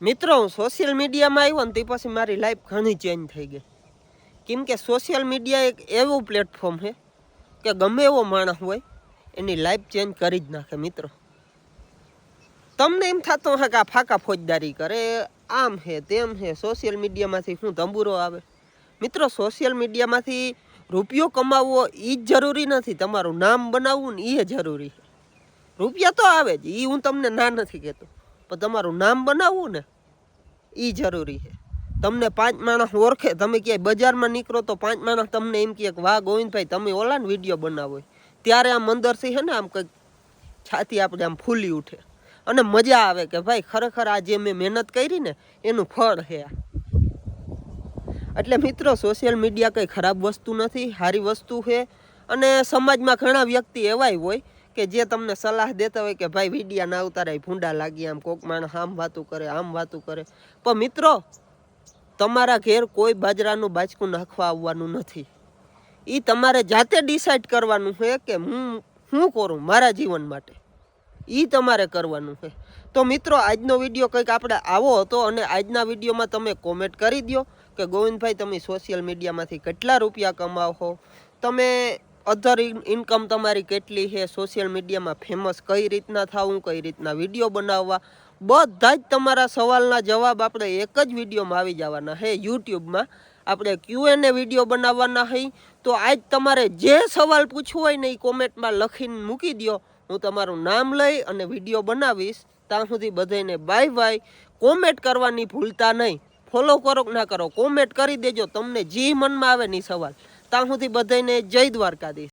મિત્રો હું સોશિયલ મીડિયામાં આવ્યો ને તે પછી મારી લાઈફ ઘણી ચેન્જ થઈ ગઈ. કેમ કે સોશિયલ મીડિયા એક એવું પ્લેટફોર્મ છે કે ગમે એવો માણસ હોય એની લાઈફ ચેન્જ કરી જ નાખે. મિત્રો તમને એમ થતું હશે કે આ ફાકા ફોજદારી કરે, આમ છે તેમ છે, સોશિયલ મીડિયામાંથી શું તંબુરો આવે. મિત્રો સોશિયલ મીડિયામાંથી રૂપિયો કમાવવો એ જ જરૂરી નથી, તમારું નામ બનાવવું ને એ જરૂરી છે. રૂપિયા તો આવે જ, એ હું તમને ના નથી કહેતો, પણ તમારું નામ બનાવવું ને એ જરૂરી છે. તમને 5 માણસ ઓળખે, તમે ક્યાંય બજારમાં નીકળો તો 5 માણસ તમને એમ કહે કે વાહ ગોવિંદભાઈ તમે ઓલા ને વિડીયો બનાવો, ત્યારે આમ અંદરથી છે ને આમ કંઈક છાતી આપણે આમ ફૂલી ઉઠે અને મજા આવે કે ભાઈ ખરેખર આ જે મેં મહેનત કરી ને એનું ફળ છે. એટલે મિત્રો સોશિયલ મીડિયા કંઈ ખરાબ વસ્તુ નથી, સારી વસ્તુ છે. અને સમાજમાં ઘણા વ્યક્તિ એવાય હોય કે જે તમને સલાહ દેતા હોય કે ભાઈ વિડીયા ના ઉતારે, ભૂંડા લાગી, આમ કોક માણસ આમ વાતું કરે, આમ વાતું કરે. પણ મિત્રો તમારા ઘેર કોઈ બાજરાનું બાચકું નાખવા આવવાનું નથી. એ તમારે જાતે ડિસાઈડ કરવાનું છે કે હું શું કરું મારા જીવન માટે, એ તમારે કરવાનું છે. તો મિત્રો આજનો વિડીયો કંઈક આપણે આવો હતો અને આજના વિડીયોમાં તમે કોમેન્ટ કરી દો કે ગોવિંદભાઈ તમે સોશિયલ મીડિયામાંથી કેટલા રૂપિયા કમાવો, તમે અધર ઇન્કમ તમારી કેટલી છે, સોશિયલ મીડિયામાં ફેમસ કઈ રીતના થવું, કઈ રીતના વિડીયો બનાવવા, બધા જ તમારા સવાલના જવાબ આપણે એક જ વિડીયોમાં આવી જવાના છે. યુટ્યુબમાં આપણે Q&A વિડીયો બનાવવાના છે. તો આજ તમારે જે સવાલ પૂછવો હોય ને એ કોમેન્ટમાં લખીને મૂકી દો, હું તમારું નામ લઈ અને વિડીયો બનાવીશ. ત્યાં સુધી બધાને બાય બાય. કોમેન્ટ કરવાની ભૂલતા નહીં, ફોલો કરો કે ના કરો કોમેન્ટ કરી દેજો, તમને જે મનમાં આવે ને સવાલ. ત્યાં સુધી બધાને જય દ્વારકાધીશ.